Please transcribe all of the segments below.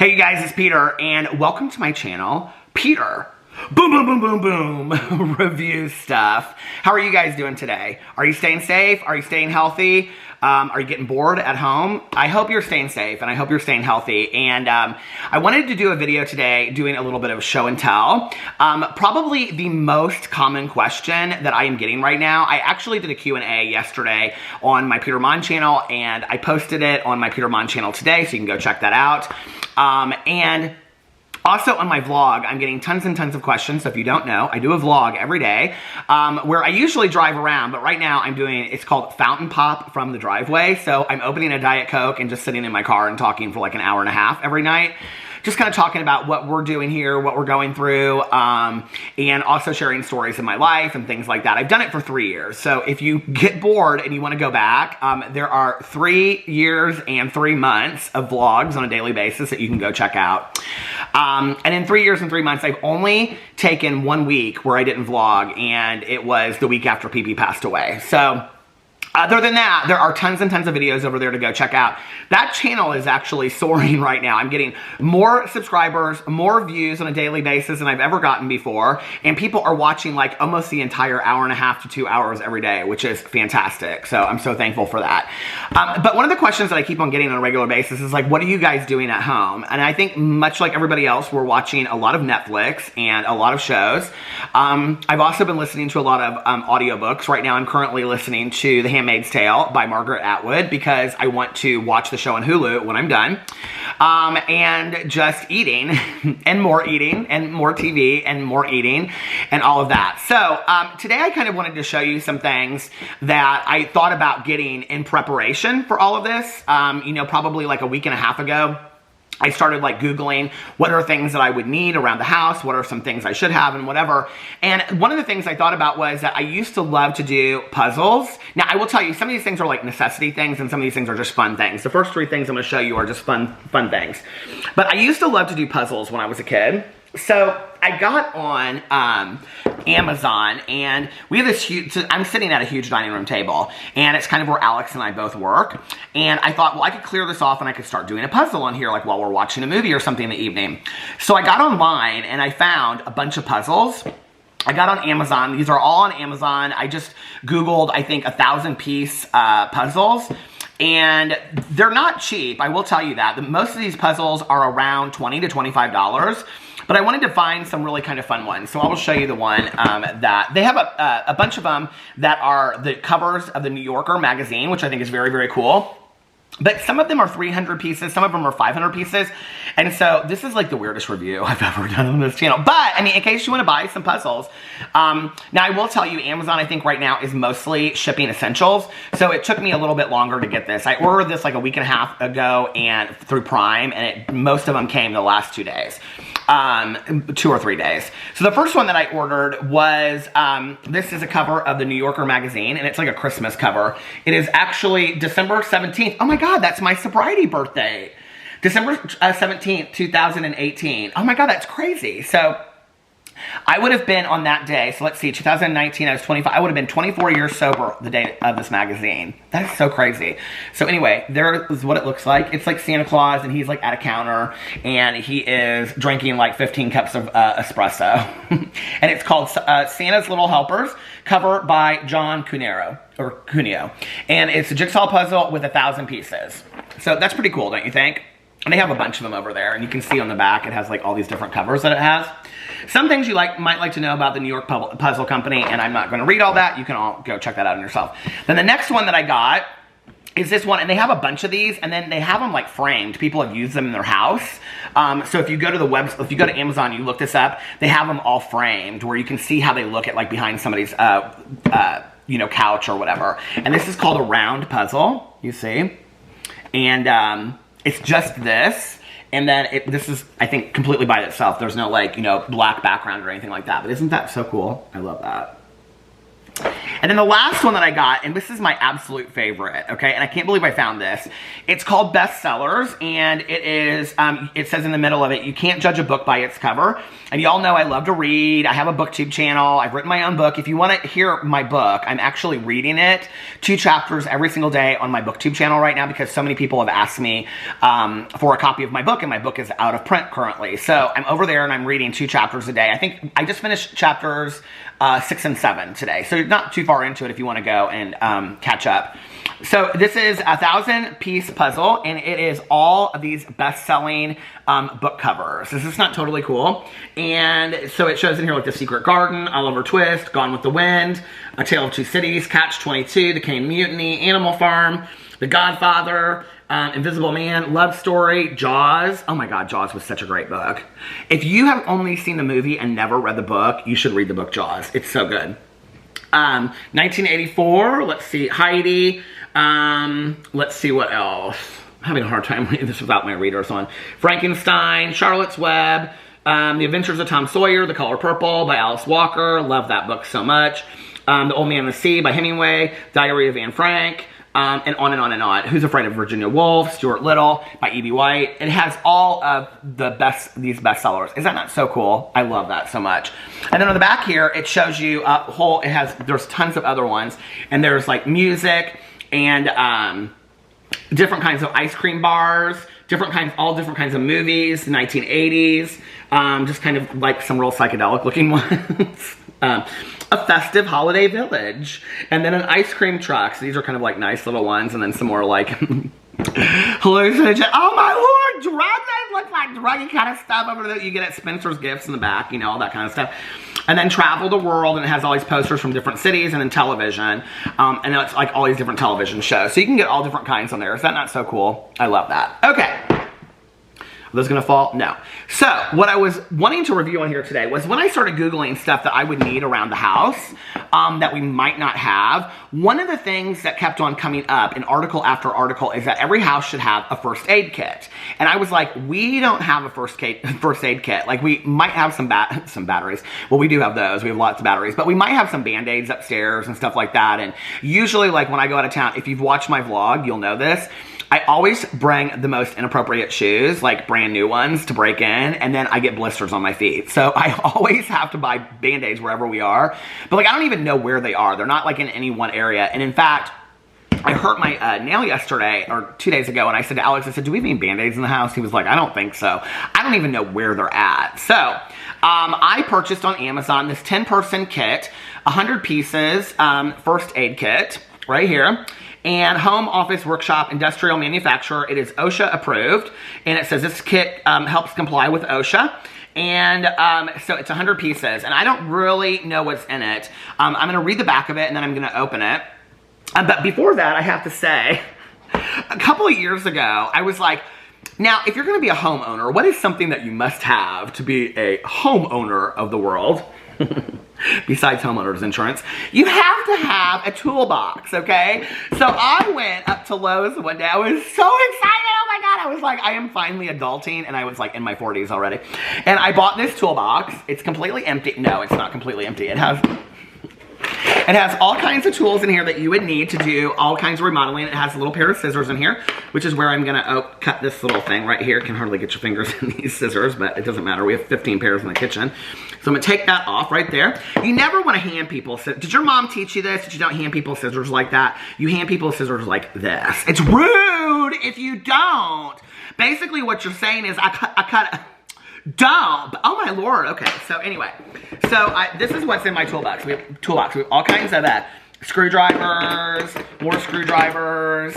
Hey you guys, it's Peter, and welcome to my channel, Peter. Boom, boom, boom, boom, boom, review stuff. How are you guys doing today? Are you staying safe? Are you staying healthy? Are you getting bored at home? I hope you're staying safe, and I hope you're staying healthy. And I wanted to do a video today doing a little bit of show and tell. Probably the most common question that I am getting right now, I actually did a Q&A yesterday on my Peter Monn channel, and I posted it on my Peter Monn channel today, so you can go check that out. And also on my vlog, I'm getting tons and tons of questions. So if you don't know, I do a vlog every day where I usually drive around, but right now I'm doing, it's called Fountain Pop from the driveway. So I'm opening a Diet Coke and just sitting in my car and talking for like an hour and a half every night. Just kind of talking about what we're doing here, what we're going through, and also sharing stories in my life and things like that. I've done it for 3 years. So if you get bored and you want to go back, there are 3 years and 3 months of vlogs on a daily basis that you can go check out. And in 3 years and 3 months, I've only taken 1 week where I didn't vlog, and it was the week after PP passed away. So other than that, there are tons and tons of videos over there to go check out. That channel is actually soaring right now. I'm getting more subscribers, more views on a daily basis than I've ever gotten before. And people are watching like almost the entire hour and a half to 2 hours every day, which is fantastic. So I'm so thankful for that. But one of the questions that I keep on getting on a regular basis is like, what are you guys doing at home? And I think much like everybody else, we're watching a lot of Netflix and a lot of shows. I've also been listening to a lot of audiobooks. Right now I'm currently listening to The Handmaid's Tale by Margaret Atwood because I want to watch the show on Hulu when I'm done. And just eating and more TV and more eating and all of that. So today I kind of wanted to show you some things that I thought about getting in preparation for all of this. You know, probably like a week and a half ago, I started like Googling what are things that I would need around the house, what are some things I should have and whatever. And one of the things I thought about was that I used to love to do puzzles. Now I will tell you, some of these things are like necessity things and some of these things are just fun things. The first 3 things I'm gonna show you are just fun things. But I used to love to do puzzles when I was a kid. So I got on Amazon, and we have this huge, so I'm sitting at a huge dining room table, and it's kind of where Alex and I both work. And I thought, well, I could clear this off and I could start doing a puzzle on here, like while we're watching a movie or something in the evening. So I got online and I found a bunch of puzzles. I got on Amazon. These are all on Amazon. I just Googled, I think, 1,000-piece puzzles. And they're not cheap, I will tell you that. Most of these puzzles are around $20 to $25. But I wanted to find some really kind of fun ones. So I will show you the one that they have a bunch of them that are the covers of the New Yorker magazine, which I think is very, very cool. But some of them are 300 pieces, some of them are 500 pieces. And so this is like the weirdest review I've ever done on this channel. But, I mean, in case you want to buy some puzzles. Now, I will tell you, Amazon, I think right now is mostly shipping essentials. So it took me a little bit longer to get this. I ordered this like a week and a half ago and through Prime, and most of them came the last 2 days. 2 or 3 days. So the first one that I ordered was, this is a cover of the New Yorker magazine, and it's like a Christmas cover. It is actually December 17th. Oh my God, that's my sobriety birthday. December 17th, 2018. Oh my God, that's crazy. So I would have been on that day, so let's see, 2019, I was 25, I would have been 24 years sober the day of this magazine. That is so crazy. So anyway, there is what it looks like. It's like Santa Claus, and he's like at a counter, and he is drinking like 15 cups of espresso. And it's called Santa's Little Helpers, cover by John Cuneo. And it's a jigsaw puzzle with 1,000 pieces. So that's pretty cool, don't you think? And they have a bunch of them over there, and you can see on the back it has like all these different covers that it has. Some things you might like to know about the New York Puzzle Company, and I'm not going to read all that. You can all go check that out on yourself. Then the next one that I got is this one, and they have a bunch of these, and then they have them like framed. People have used them in their house. So if you go to the if you go to Amazon, you look this up, they have them all framed where you can see how they look at like behind somebody's you know, couch or whatever. And this is called a round puzzle, you see, and it's just this. And then this is, I think, completely by itself. There's no like, you know, black background or anything like that. But isn't that so cool? I love that. And then the last one that I got, and this is my absolute favorite, okay? And I can't believe I found this. It's called Bestsellers, and it is, it says in the middle of it, you can't judge a book by its cover. And y'all know I love to read. I have a booktube channel. I've written my own book. If you want to hear my book, I'm actually reading it, 2 chapters every single day on my booktube channel right now because so many people have asked me for a copy of my book, and my book is out of print currently. So I'm over there and I'm reading 2 chapters a day. I think I just finished chapters 6 and 7 today. So you're not too far into it if you want to go and catch up. So this is a 1,000-piece puzzle, and it is all of these best-selling book covers. This is not totally cool. And so it shows in here like The Secret Garden, Oliver Twist, Gone with the Wind, A Tale of Two Cities, Catch-22, The Cane Mutiny, Animal Farm, The Godfather, Invisible Man, Love Story, Jaws. Oh my God, Jaws was such a great book. If you have only seen the movie and never read the book, you should read the book Jaws. It's so good. 1984, let's see, Heidi. Let's see what else. I'm having a hard time reading this without my readers on. Frankenstein, Charlotte's Web, The Adventures of Tom Sawyer, The Color Purple by Alice Walker. Love that book so much. The Old Man and the Sea by Hemingway, Diary of Anne Frank. And on and on and on. Who's Afraid of Virginia Woolf, Stuart Little by E.B. White. It has all of these bestsellers. Is that not so cool? I love that so much. And then on the back here, it shows you there's tons of other ones. And there's like music and different kinds of ice cream bars, all different kinds of movies, 1980s, just kind of like some real psychedelic looking ones. A festive holiday village, and then an ice cream truck. So these are kind of like nice little ones, and then some more like hallucinogen. Oh my Lord, drugs! They look like druggy kind of stuff over there that you get at Spencer's Gifts in the back, you know, all that kind of stuff. And then Travel the World, and it has all these posters from different cities, and then television, and it's like all these different television shows. So you can get all different kinds on there. Is that not so cool? I love that. Okay. Are those gonna fall? No. So, what I was wanting to review on here today was when I started Googling stuff that I would need around the house that we might not have, one of the things that kept on coming up in article after article is that every house should have a first aid kit. And I was like, we don't have a first aid kit. Like, we might have some batteries. Well, we do have those. We have lots of batteries. But we might have some Band-Aids upstairs and stuff like that. And usually, like, when I go out of town, if you've watched my vlog, you'll know this. I always bring the most inappropriate shoes, like brand new ones, to break in, and then I get blisters on my feet. So I always have to buy Band-Aids wherever we are. But like, I don't even know where they are. They're not like in any one area. And in fact, I hurt my nail yesterday, or 2 days ago, and I said to Alex, I said, do we have any Band-Aids in the house? He was like, I don't think so. I don't even know where they're at. So I purchased on Amazon this 10-person kit, 100 pieces, first aid kit, right here. And Home Office Workshop Industrial Manufacturer. It is OSHA approved, and it says this kit helps comply with OSHA. And so it's 100 pieces, and I don't really know what's in it. I'm going to read the back of it, and then I'm going to open it. But before that, I have to say, a couple of years ago, I was like, now, if you're going to be a homeowner, what is something that you must have to be a homeowner of the world? Besides homeowners insurance, you have to have a toolbox, okay? So I went up to Lowe's one day. I was so excited. Oh my God. I was like, I am finally adulting. And I was like in my 40s already. And I bought this toolbox. It's completely empty. No, it's not completely empty. It has all kinds of tools in here that you would need to do all kinds of remodeling. It has a little pair of scissors in here, which is where I'm gonna cut this little thing right here. Can hardly get your fingers in these scissors, but it doesn't matter. We have 15 pairs in the kitchen. So I'm gonna take that off right there. You never wanna hand people, did your mom teach you this? That you don't hand people scissors like that? You hand people scissors like this. It's rude if you don't. Basically what you're saying is, I cut dumb. Oh my Lord. Okay. So anyway, this is what's in my toolbox. We have all kinds of screwdrivers, more screwdrivers.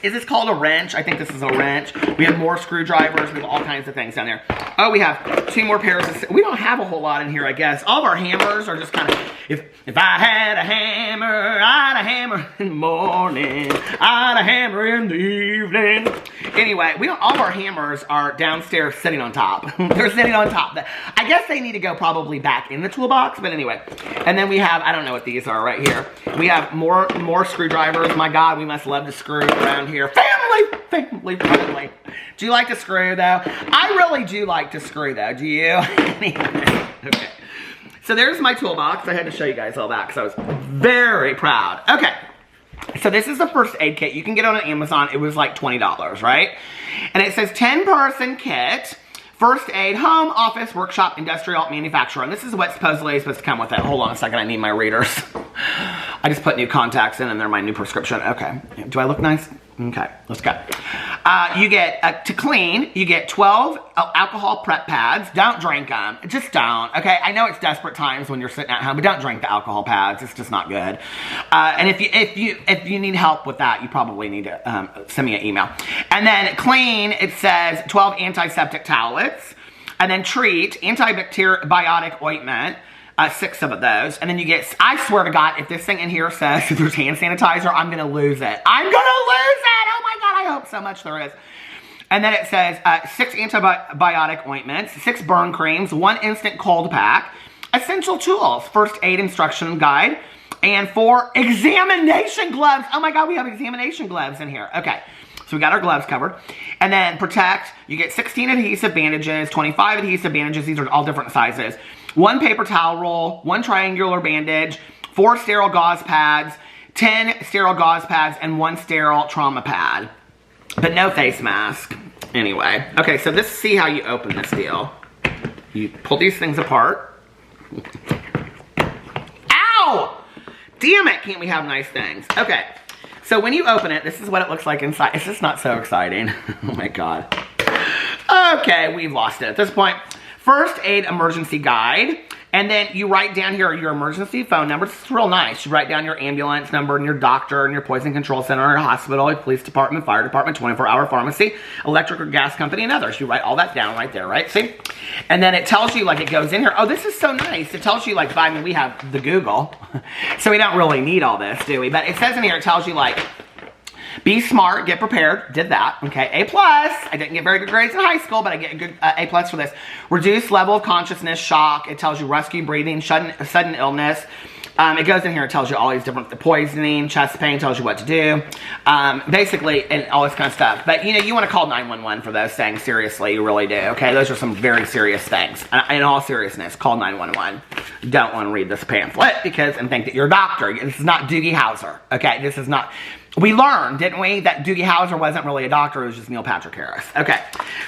Is this called a wrench? I think this is a wrench. We have more screwdrivers. We have all kinds of things down there. Oh, we have 2 more pairs of, we don't have a whole lot in here, I guess. All of our hammers are just kind of, if I had a hammer, I'd a hammer in the morning, I'd a hammer in the evening. Anyway, all of our hammers are downstairs sitting on top. They're sitting on top. I guess they need to go probably back in the toolbox, but anyway. And then we have, I don't know what these are right here. We have more screwdrivers. My God, we must love to screw around here. Family. Do you like to screw though? I really do like to screw though. Do you? Okay. So there's my toolbox. I had to show you guys all that because I was very proud. Okay. So this is the first aid kit. You can get it on Amazon. It was like $20, right? And it says 10-person kit. First aid, home, office, workshop, industrial, manufacturer. And this is what supposedly is supposed to come with it. Hold on a second, I need my readers. I just put new contacts in and they're my new prescription. Okay, do I look nice? Okay, let's go. You get, to clean, you get 12 alcohol prep pads. Don't drink them. Just don't, okay? I know it's desperate times when you're sitting at home, but don't drink the alcohol pads. It's just not good. And if you need help with that, you probably need to send me an email. And then clean, it says 12 antiseptic towelettes. And then treat, antibiotic ointment. 6 of those, and then you get, I swear to God, if this thing in here says there's hand sanitizer, I'm gonna lose it. I'm gonna lose it! Oh my God, I hope so much there is. And then it says 6 antibiotic ointments, 6 burn creams, 1 instant cold pack, essential tools, first aid instruction guide, and 4 examination gloves. Oh my God, we have examination gloves in here. Okay. So we got our gloves covered. And then protect, you get 16 adhesive bandages, 25 adhesive bandages. These are all different sizes. 1 paper towel roll, 1 triangular bandage, 4 sterile gauze pads, 10 sterile gauze pads, and 1 sterile trauma pad. But no face mask. Anyway. Okay, so let's see how you open this deal. You pull these things apart. Ow! Damn it, can't we have nice things? Okay. So when you open it, this is what it looks like inside. It's just not so exciting. Oh my God. Okay, we've lost it at this point. First aid emergency guide. And then you write down here your emergency phone number. It's real nice. You write down your ambulance number and your doctor and your poison control center, your hospital, your police department, fire department, 24-hour pharmacy, electric or gas company, and others. You write all that down right there, right? See? And then it tells you, like, it goes in here. Oh, this is so nice. It tells you, like, I mean, we have the Google, so we don't really need all this, do we? But it says in here, it tells you, like, be smart, get prepared. Did that. Okay, A+. I didn't get very good grades in high school, but I get a good A+ for this. Reduce level of consciousness, shock. It tells you rescue breathing, sudden illness. It goes in here and tells you all these different, the poisoning, chest pain, tells you what to do. Basically, and all this kind of stuff. But, you know, you want to call 911 for those things. Seriously, you really do. Okay, those are some very serious things. In all seriousness, call 911. You don't want to read this pamphlet and think that you're a doctor. This is not Doogie Howser. Okay, this is not... We learned, didn't we, that Doogie Howser wasn't really a doctor, it was just Neil Patrick Harris. Okay,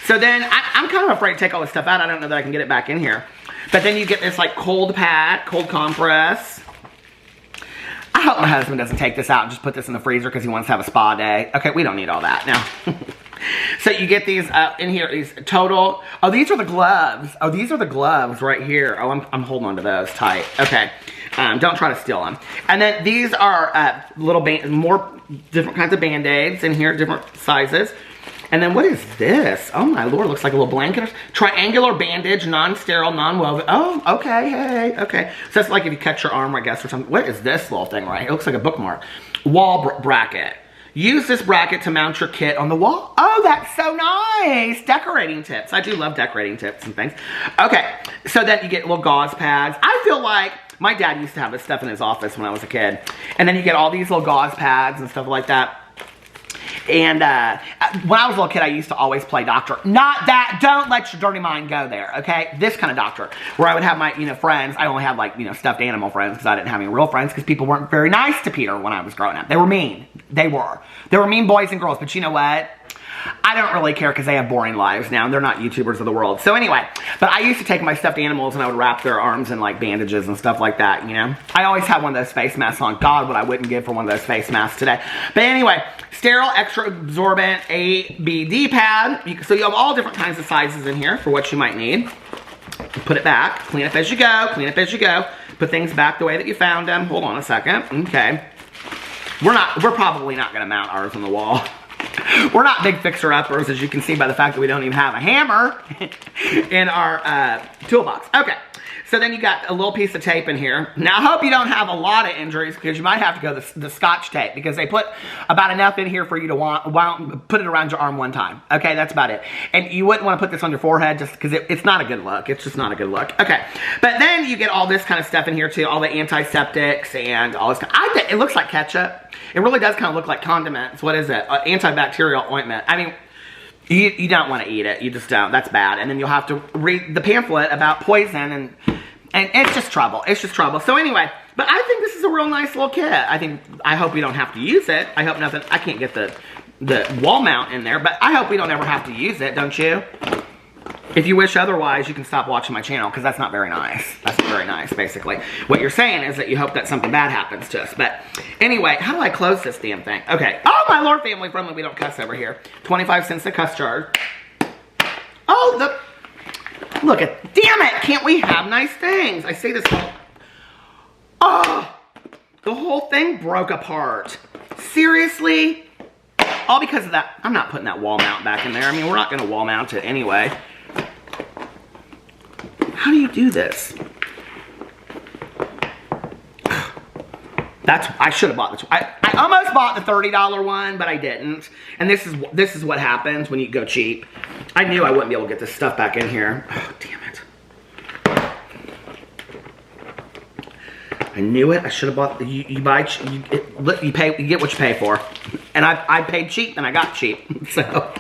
so then I'm kind of afraid to take all this stuff out. I don't know that I can get it back in here. But then you get this like cold pack, cold compress. I hope my husband doesn't take this out and just put this in the freezer because he wants to have a spa day. Okay, we don't need all that now. So you get these in here, these total, oh, these are the gloves. Oh, these are the gloves right here. Oh, I'm holding on to those tight. Okay. Don't try to steal them. And then these are little more different kinds of Band-Aids in here, different sizes. And then what is this? Oh my Lord, looks like a little blanket. Triangular bandage, non-sterile, non-woven. Oh, okay, hey, okay. So that's like if you cut your arm, I guess, or something. What is this little thing right here? It looks like a bookmark. Wall bracket. Use this bracket to mount your kit on the wall. Oh, that's so nice. Decorating tips. I do love decorating tips and things. Okay, so then you get little gauze pads. I feel like my dad used to have this stuff in his office when I was a kid. And then you get all these little gauze pads and stuff like that. And when I was a little kid, I used to always play doctor. Not that, don't let your dirty mind go there, okay? This kind of doctor, where I would have my, friends. I only had like, stuffed animal friends because I didn't have any real friends because people weren't very nice to Peter when I was growing up. They were mean. They were mean boys and girls. But you know what? I don't really care because they have boring lives now and they're not YouTubers of the world. So anyway, but I used to take my stuffed animals and I would wrap their arms in like bandages and stuff like that, I always had one of those face masks on. God, what I wouldn't give for one of those face masks today. But anyway, sterile extra absorbent ABD pad. So you have all different kinds of sizes in here for what you might need. Put it back, clean up as you go, clean up as you go. Put things back the way that you found them. Hold on a second. Okay. We're probably not gonna mount ours on the wall. We're not big fixer-uppers, as you can see by the fact that we don't even have a hammer in our toolbox. Okay, so then you got a little piece of tape in here. Now, I hope you don't have a lot of injuries because you might have to go the Scotch tape because they put about enough in here for you to put it around your arm one time. Okay, that's about it. And you wouldn't want to put this on your forehead just because it's not a good look. It's just not a good look. Okay, but then you get all this kind of stuff in here too, all the antiseptics and all this kind it looks like ketchup. It really does kind of look like condiments. What is it? Antibacterial ointment. I mean, you don't want to eat it. You just don't. That's bad. And then you'll have to read the pamphlet about poison and And it's just trouble. It's just trouble. So anyway, but I think this is a real nice little kit. I hope we don't have to use it. I hope nothing, I can't get the wall mount in there, but I hope we don't ever have to use it, don't you? If you wish otherwise, you can stop watching my channel, because that's not very nice. That's not very nice, basically. What you're saying is that you hope that something bad happens to us. But anyway, how do I close this damn thing? Okay. Oh, my Lord, family friendly. We don't cuss over here. 25 cents a cuss charge. Oh, look at, damn it. Can't we have nice things? I say this whole, oh, the whole thing broke apart. Seriously? All because of that. I'm not putting that wall mount back in there. I mean, we're not going to wall mount it anyway. How do you do this? I should have bought this. I almost bought the $30 one, but I didn't. And this is what happens when you go cheap. I knew I wouldn't be able to get this stuff back in here. Oh, damn it. I knew it. I should have bought. You get what you pay for. And I paid cheap and I got cheap. So.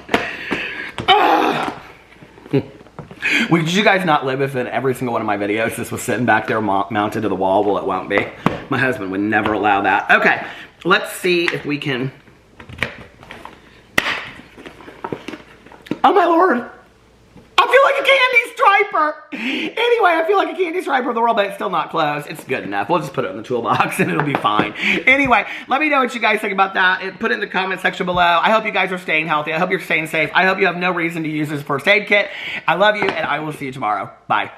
Would you guys not live if in every single one of my videos this was sitting back there mounted to the wall? Well, it won't be. My husband would never allow that. Okay, let's see if we can. Oh my Lord. I feel like a candy striper. Anyway, I feel like a candy striper of the world, but it's still not closed. It's good enough. We'll just put it in the toolbox and it'll be fine. Anyway, let me know what you guys think about that. Put it in the comment section below. I hope you guys are staying healthy. I hope you're staying safe. I hope you have no reason to use this first aid kit. I love you, and I will see you tomorrow. Bye.